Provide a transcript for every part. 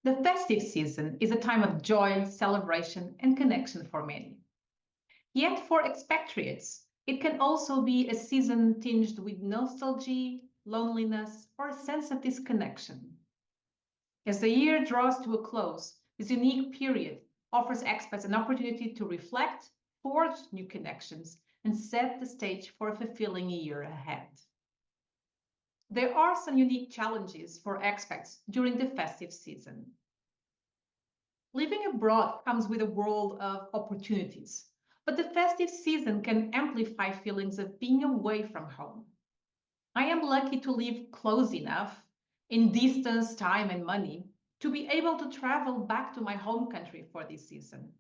The festive season is a time of joy, celebration, and connection for many. Yet for expatriates, it can also be a season tinged with nostalgia, loneliness, or a sense of disconnection. As the year draws to a close, this unique period offers expats an opportunity to reflect, forge new connections, and set the stage for a fulfilling year ahead. There are some unique challenges for expats during the festive season. Living abroad comes with a world of opportunities, but the festive season can amplify feelings of being away from home. I am lucky to live close enough, in distance, time, and money, to be able to travel back to my home country for this season.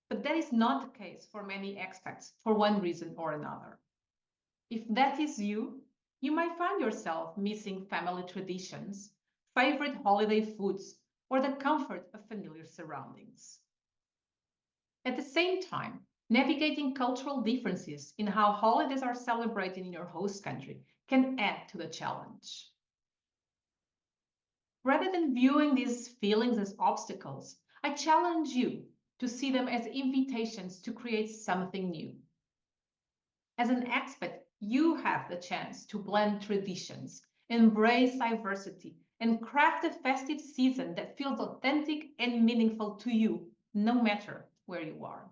But that is not the case for many expats for one reason or another. If that is you, you might find yourself missing family traditions, favorite holiday foods, or the comfort of familiar surroundings. At the same time, navigating cultural differences in how holidays are celebrated in your host country can add to the challenge. Rather than viewing these feelings as obstacles, I challenge you to see them as invitations to create something new. As an expat, you have the chance to blend traditions, embrace diversity, and craft a festive season that feels authentic and meaningful to you, no matter where you are.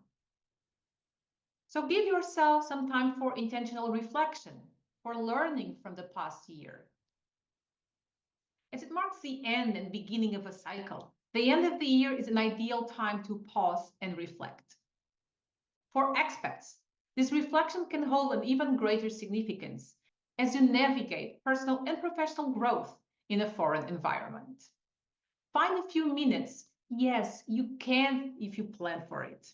So give yourself some time for intentional reflection, for learning from the past year. As it marks the end and beginning of a cycle, the end of the year is an ideal time to pause and reflect. For expats, this reflection can hold an even greater significance as you navigate personal and professional growth in a foreign environment. Find a few minutes. Yes, you can if you plan for it.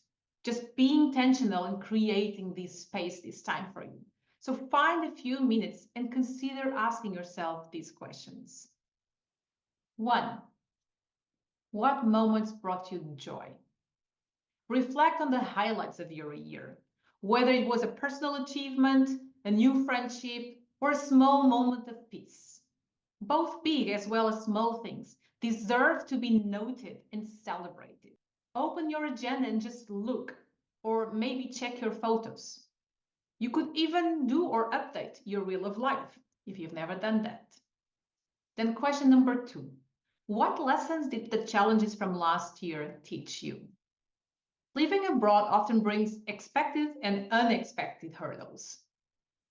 Just be intentional in creating this space this time for you. So find a few minutes and consider asking yourself these questions. 1. What moments brought you joy? Reflect on the highlights of your year, whether it was a personal achievement, a new friendship, or a small moment of peace. Both big as well as small things deserve to be noted and celebrated. Open your agenda and just look, or maybe check your photos. You could even do or update your Wheel of Life if you've never done that. Then question number 2. What lessons did the challenges from last year teach you? Living abroad often brings expected and unexpected hurdles.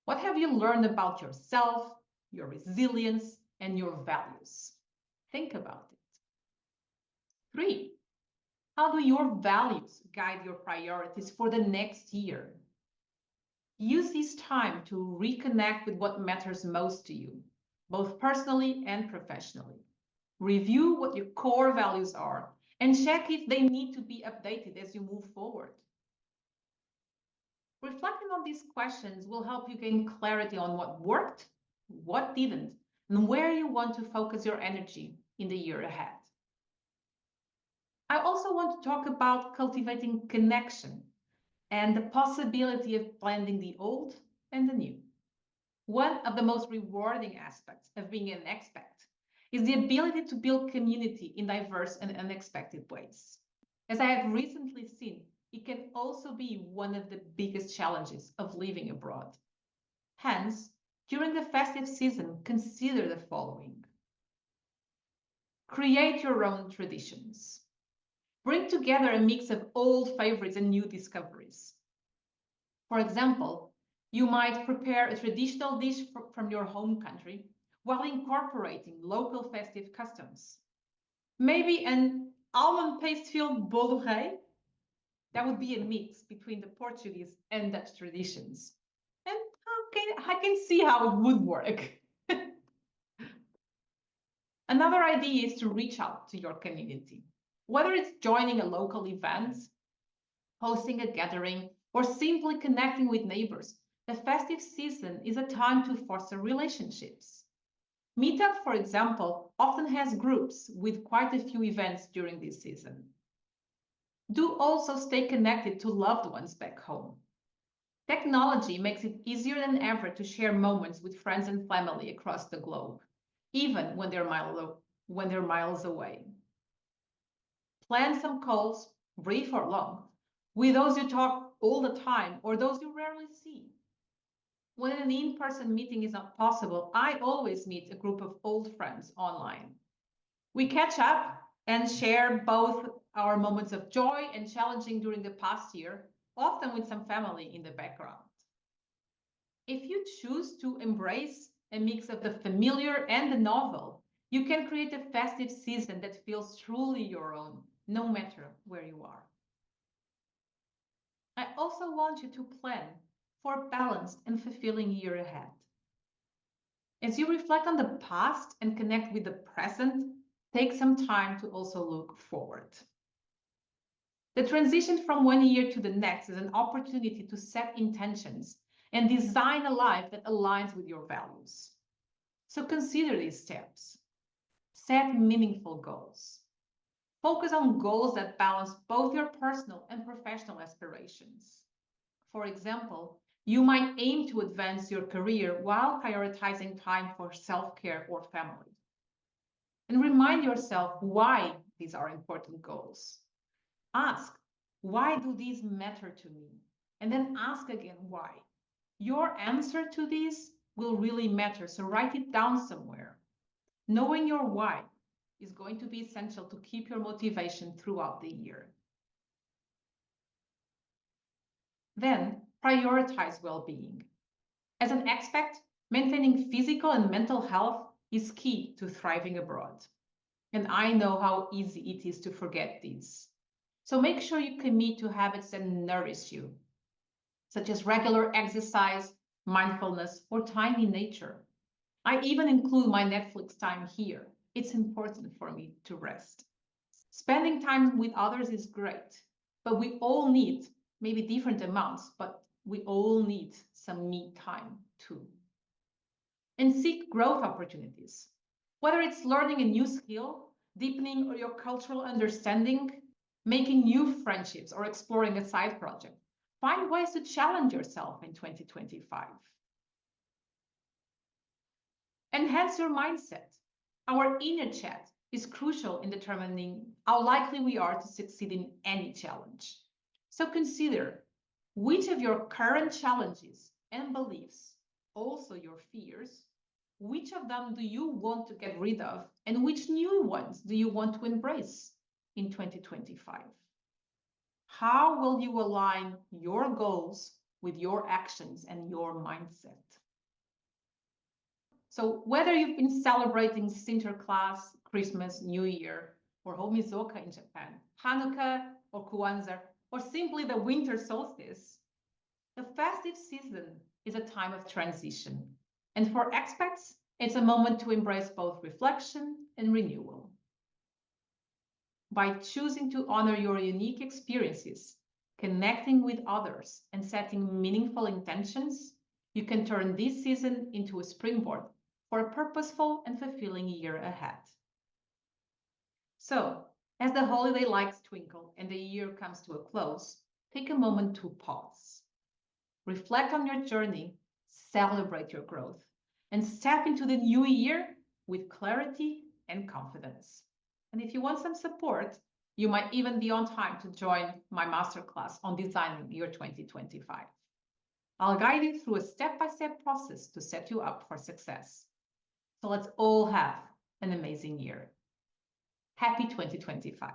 What have you learned about yourself, your resilience, and your values? Think about it. 3. How do your values guide your priorities for the next year? Use this time to reconnect with what matters most to you, both personally and professionally. Review what your core values are and check if they need to be updated as you move forward. Reflecting on these questions will help you gain clarity on what worked, what didn't, and where you want to focus your energy in the year ahead. I also want to talk about cultivating connection and the possibility of blending the old and the new. One of the most rewarding aspects of being an expat is the ability to build community in diverse and unexpected ways. As I have recently seen, it can also be one of the biggest challenges of living abroad. Hence, during the festive season, consider the following. Create your own traditions. Bring together a mix of old favorites and new discoveries. For example, you might prepare a traditional dish from your home country while incorporating local festive customs. Maybe an almond paste-filled bolo rei. That would be a mix between the Portuguese and Dutch traditions. And I can see how it would work. Another idea is to reach out to your community. Whether it's joining a local event, hosting a gathering, or simply connecting with neighbors, the festive season is a time to foster relationships. Meetup, for example, often has groups with quite a few events during this season. Do also stay connected to loved ones back home. Technology makes it easier than ever to share moments with friends and family across the globe, even when they're miles away. Plan some calls, brief or long, with those you talk all the time or those you rarely see. When an in-person meeting is not possible, I always meet a group of old friends online. We catch up and share both our moments of joy and challenging during the past year, often with some family in the background. If you choose to embrace a mix of the familiar and the novel, you can create a festive season that feels truly your own, no matter where you are. I also want you to plan for a balanced and fulfilling year ahead. As you reflect on the past and connect with the present, take some time to also look forward. The transition from one year to the next is an opportunity to set intentions and design a life that aligns with your values. So consider these steps. Set meaningful goals. Focus on goals that balance both your personal and professional aspirations. For example, you might aim to advance your career while prioritizing time for self-care or family. And remind yourself why these are important goals. Ask, why do these matter to me? And then ask again, why? Your answer to these will really matter, so write it down somewhere. Knowing your why is going to be essential to keep your motivation throughout the year. Then, prioritize well-being. As an expat, maintaining physical and mental health is key to thriving abroad. And I know how easy it is to forget these. So make sure you commit to habits that nourish you, such as regular exercise, mindfulness, or time in nature. I even include my Netflix time here. It's important for me to rest. Spending time with others is great, but we all need maybe different amounts, but we all need some me time too. And seek growth opportunities. Whether it's learning a new skill, deepening your cultural understanding, making new friendships, or exploring a side project, find ways to challenge yourself in 2025. Enhance your mindset. Our inner chat is crucial in determining how likely we are to succeed in any challenge. So consider which of your current challenges and beliefs, also your fears, which of them do you want to get rid of, and which new ones do you want to embrace in 2025? How will you align your goals with your actions and your mindset? So whether you've been celebrating Sinterklaas, Christmas, New Year, or Homizoka in Japan, Hanukkah or Kwanzaa, or simply the winter solstice, the festive season is a time of transition. And for expats, it's a moment to embrace both reflection and renewal. By choosing to honor your unique experiences, connecting with others, and setting meaningful intentions, you can turn this season into a springboard for a purposeful and fulfilling year ahead. So, as the holiday lights twinkle and the year comes to a close, take a moment to pause. Reflect on your journey, celebrate your growth, and step into the new year with clarity and confidence. And if you want some support, you might even be on time to join my masterclass on designing your 2025. I'll guide you through a step-by-step process to set you up for success. So let's all have an amazing year. Happy 2025.